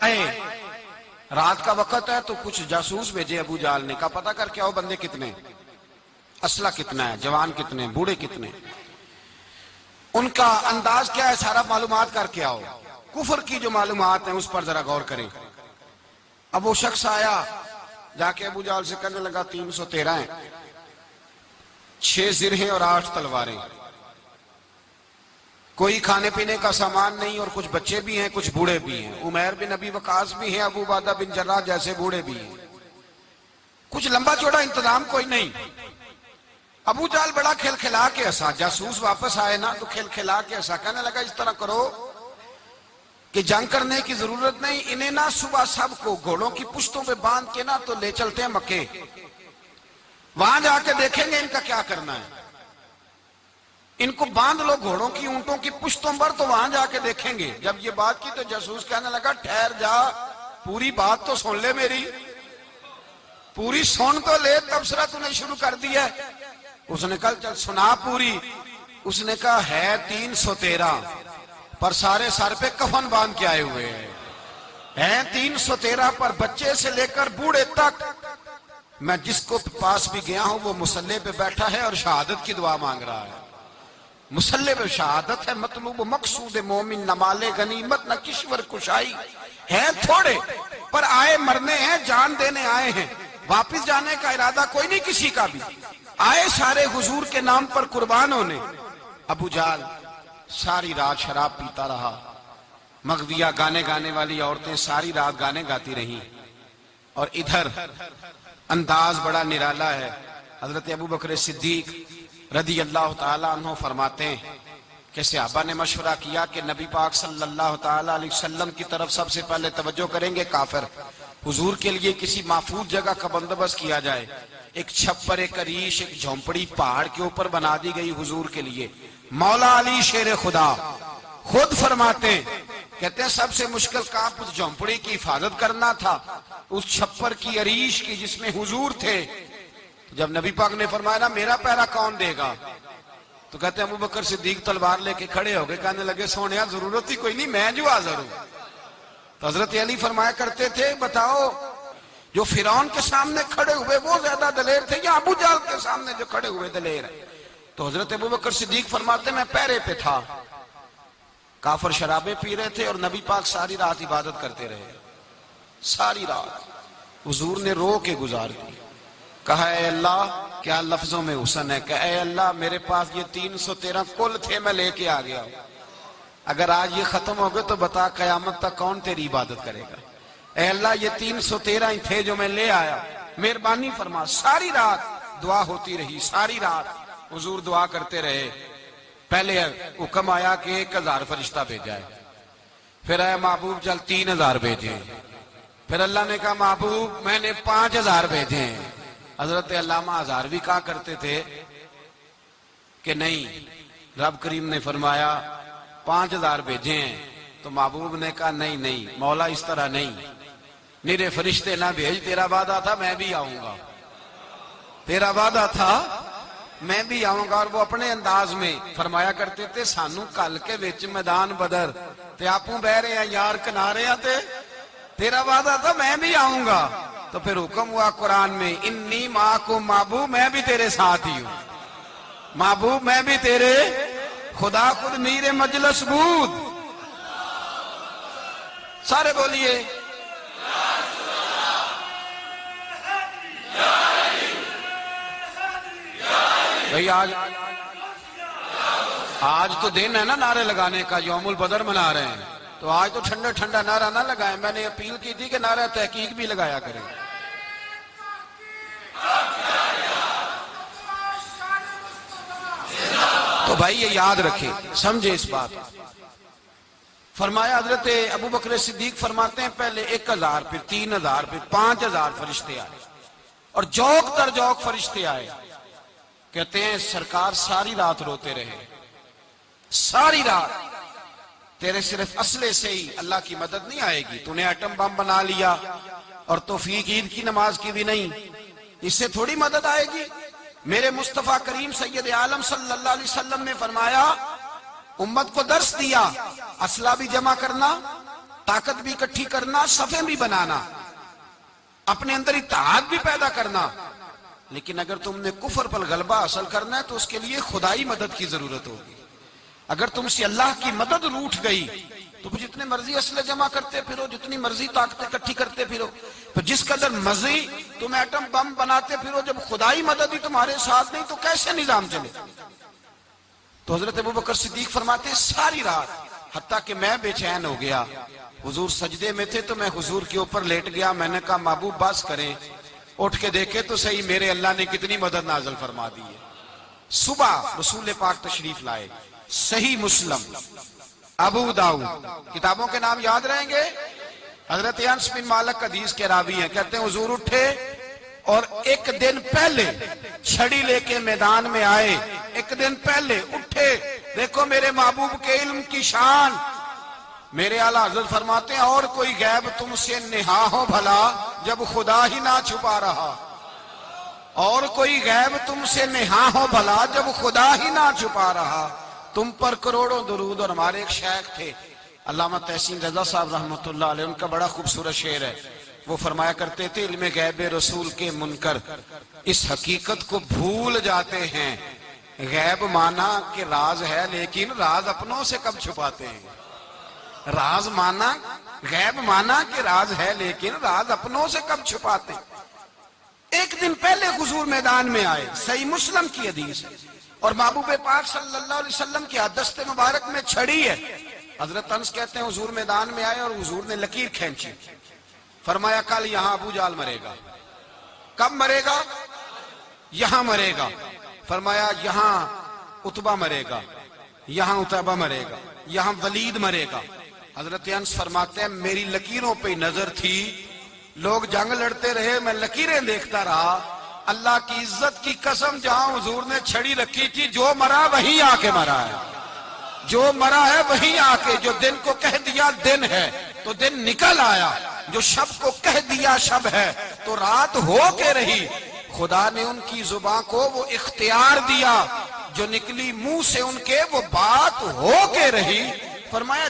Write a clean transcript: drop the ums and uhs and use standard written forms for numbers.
رات کا وقت ہے تو کچھ جاسوس بھیجے ابو جہل نے، کہا پتہ کر کے آؤ بندے کتنے، اسلحہ کتنا ہے، جوان کتنے، بوڑھے کتنے، ان کا انداز کیا ہے، سارا معلومات کر کے آؤ۔ کفر کی جو معلومات ہیں اس پر ذرا غور کریں۔ اب وہ شخص آیا جا کے ابو جہل سے کہنے لگا 313 ہیں، 6 زرہیں اور 8 تلواریں، کوئی کھانے پینے کا سامان نہیں، اور کچھ بچے بھی ہیں کچھ بوڑھے بھی ہیں، عمیر بن ابی وقاص بھی ہیں، ابو عبیدہ بن جراح جیسے بوڑھے بھی ہیں، کچھ لمبا چوڑا انتظام کوئی نہیں۔ ابو جہل بڑا کھل کھلا کے ہنسا، جاسوس واپس آئے نا تو کھل کھلا کے ہنسا، کہنے لگا اس طرح کرو کہ جنگ کرنے کی ضرورت نہیں، انہیں نا صبح سب کو گھوڑوں کی پشتوں پہ باندھ کے نا تو لے چلتے ہیں مکے، وہاں جا کے دیکھیں گے ان کا کیا کرنا ہے، ان کو باندھ لو گھوڑوں کی اونٹوں کی پشتوں پر تو وہاں جا کے دیکھیں گے۔ جب یہ بات کی تو جاسوس کہنے لگا ٹھہر جا، پوری بات تو سن لے، میری پوری سن تو لے، تبصرہ تو نے شروع کر دیا ہے۔ اس نے کہا چل سنا پوری۔ اس نے کہا ہے 313 پر سارے سر پہ کفن باندھ کے آئے ہوئے ہیں 313 پر بچے سے لے کر بوڑھے تک، میں جس کو پاس بھی گیا ہوں وہ مصلی پہ بیٹھا ہے اور شہادت کی دعا مانگ رہا ہے۔ مصلی پہ شہادت ہے، مطلوب مقصود مومن نہ مال غنیمت نہ کشور کشائی، ہیں تھوڑے پر آئے مرنے ہیں، جان دینے آئے ہیں، واپس جانے کا ارادہ کوئی نہیں کسی کا بھی، آئے سارے حضور کے نام پر قربان ہونے۔ ابو جہل ساری رات شراب پیتا رہا، مغویہ گانے گانے والی عورتیں ساری رات گانے گاتی رہیں، اور ادھر انداز بڑا نرالا ہے۔ حضرت ابو بکر صدیق رضی اللہ تعالیٰ عنہ فرماتے ہیں کہ صحابہ نے مشورہ کیا کہ نبی پاک صلی اللہ تعالیٰ علیہ وسلم کی طرف سب سے پہلے توجہ کریں گے کافر، حضور کے لیے کسی محفوظ جگہ کا بندوبست کیا جائے، ایک چھپر، ایک عریش، ایک جھونپڑی پہاڑ کے اوپر بنا دی گئی حضور کے لیے۔ مولا علی شیر خدا خود فرماتے ہیں، کہتے ہیں سب سے مشکل کام اس جھونپڑی کی حفاظت کرنا تھا، اس چھپر کی، عریش کی جس میں حضور تھے۔ جب نبی پاک نے فرمایا نا میرا پہرا کون دے گا، تو کہتے ہیں ابو بکر صدیق تلوار لے کے کھڑے ہو گئے، کہنے لگے سونیا ضرورت ہی کوئی نہیں، میں جو حاضر ہوں۔ تو حضرت علی فرمایا کرتے تھے بتاؤ جو فرعون کے سامنے کھڑے ہوئے وہ زیادہ دلیر تھے یا ابو جہل کے سامنے جو کھڑے ہوئے دلیر ہیں؟ تو حضرت ابو بکر صدیق فرماتے میں پہرے پہ تھا، کافر شرابیں پی رہے تھے اور نبی پاک ساری رات عبادت کرتے رہے، ساری رات حضور نے رو کے گزار دی۔ کہا اے اللہ، کیا لفظوں میں حسن ہے کہ اے اللہ میرے پاس یہ 313 کل تھے، میں لے کے آ گیا ہوں، اگر آج یہ ختم ہو گئے تو بتا قیامت تک کون تیری عبادت کرے گا؟ اے اللہ یہ 313 ہی تھے جو میں لے آیا، مہربانی فرما۔ ساری رات دعا ہوتی رہی، ساری رات حضور دعا کرتے رہے۔ پہلے حکم آیا کہ 1000 فرشتہ بھیجا ہے، پھر اے محبوب چل 3000 بھیجے، پھر اللہ نے کہا محبوب میں نے 5000 بھیجے ہیں۔ حضرت علامہ ہزاروی کہا کرتے تھے کہ نہیں، رب کریم نے فرمایا 5000 بھیجے ہیں، تو محبوب نے کہا نہیں مولا اس طرح نہیں، میرے فرشتے نہ بھیج، تیرا وعدہ تھا میں بھی آؤں گا، تیرا وعدہ تھا میں بھی آؤں گا۔ اور وہ اپنے انداز میں فرمایا کرتے تھے سانو کل کے وچ میدان بدر تے آپوں بہ رہے ہیں یار کنارے ہیں تے تیرا وعدہ تھا میں بھی آؤں گا۔ تو پھر حکم ہوا قرآن میں انی معکم، محبوب میں بھی تیرے ساتھ ہی ہوں، محبوب میں بھی تیرے، خدا خود میر مجلس بود، سارے بولیے بھئی آج تو دن ہے نا نعرے لگانے کا، یوم البدر منا رہے ہیں، تو آج تو ٹھنڈا ٹھنڈا نعرہ نہ لگائیں، میں نے اپیل کی تھی کہ نعرہ تحقیق بھی لگایا کریں۔ تو بھائی یہ یاد رکھیں، سمجھے اس بات۔ فرمایا حضرت ابو بکر صدیق فرماتے ہیں پہلے 1000 پھر 3000 پھر 5000 فرشتے آئے، اور جوک تر جوک فرشتے آئے۔ کہتے ہیں سرکار ساری رات روتے رہے، ساری رات، تیرے صرف اسلحے سے ہی اللہ کی مدد نہیں آئے گی، تو نے ایٹم بم بنا لیا اور توفیق عید کی نماز کی بھی نہیں، اس سے تھوڑی مدد آئے گی۔ میرے مصطفیٰ کریم سید عالم صلی اللہ علیہ وسلم نے فرمایا، امت کو درس دیا اسلحہ بھی جمع کرنا، طاقت بھی اکٹھی کرنا، صفیں بھی بنانا، اپنے اندر اتحاد بھی پیدا کرنا. لیکن اگر تم نے کفر پر غلبہ حاصل کرنا ہے تو اس کے لیے خدائی مدد کی ضرورت ہوگی. اگر تم سے اللہ کی مدد روٹھ گئی تو جتنے مرضی اسلحے جمع کرتے پھرو، جتنی مرضی طاقتیں اکٹھی کرتے پھرو، تو جس قدر مرضی تم ایٹم بم بناتے پھرو، جب خدائی مدد ہی تمہارے ساتھ نہیں تو کیسے نظام چلے؟ تو حضرت ابوبکر صدیق فرماتے ہیں ساری رات حتیٰ کہ میں بے چین ہو گیا. حضور سجدے میں تھے تو میں حضور کے اوپر لیٹ گیا. میں نے کہا محبوب بس کریں، اٹھ کے دیکھے تو صحیح میرے اللہ نے کتنی مدد نازل فرما دی ہے. صبح رسول پاک تشریف لائے. صحیح مسلم، ابو داؤد، کتابوں کے نام یاد رہیں گے. حضرت انس بن مالک حدیث کے راوی ہیں، کہتے ہیں حضور اٹھے اور ایک دن پہلے چھڑی لے کے میدان میں آئے. ایک دن پہلے اٹھے. دیکھو میرے محبوب کے علم کی شان. میرے اعلیٰ حضرت فرماتے ہیں اور کوئی غیب تم سے نہا ہو بھلا جب خدا ہی نہ چھپا رہا. اور کوئی غیب تم سے نہا ہو بھلا جب خدا ہی نہ چھپا رہا. تم پر کروڑوں درود. اور ہمارے ایک شیخ تھے علامہ تحسین رضا صاحب رحمۃ اللہ علیہ، ان کا بڑا خوبصورت شعر ہے. وہ فرمایا کرتے تھے علم غیب رسول کے منکر اس حقیقت کو بھول جاتے ہیں. غیب مانا کہ راز ہے لیکن راز اپنوں سے کب چھپاتے ہیں. راز مانا، غیب مانا کہ راز ہے لیکن راز اپنوں سے کب چھپاتے ہیں. ایک دن پہلے حضور میدان میں آئے. صحیح مسلم کی حدیث ہے. اور محبوب پاک صلی اللہ علیہ وسلم کی دست مبارک میں چھڑی ہے. حضرت انس کہتے ہیں حضور میدان میں آئے اور حضور نے لکیر کھینچی. فرمایا کل یہاں ابو جال مرے گا. کب مرے گا؟ یہاں مرے گا. فرمایا یہاں عتبہ مرے گا، یہاں عتبہ مرے گا، یہاں ولید مرے گا. حضرت انس فرماتے ہیں میری لکیروں پہ نظر تھی. لوگ جنگ لڑتے رہے، میں لکیریں دیکھتا رہا. اللہ کی عزت کی قسم جہاں حضور نے چھڑی رکھی تھی جو مرا وہیں آ کے مرا ہے. جو مرا ہے وہیں آ کے. جو دن کو کہہ دیا دن ہے تو دن نکل آیا. جو شب کو کہہ دیا شب ہے تو رات ہو کے رہی. خدا نے ان کی زبان کو وہ اختیار دیا، جو نکلی منہ سے ان کے وہ بات ہو کے رہی. فرمایا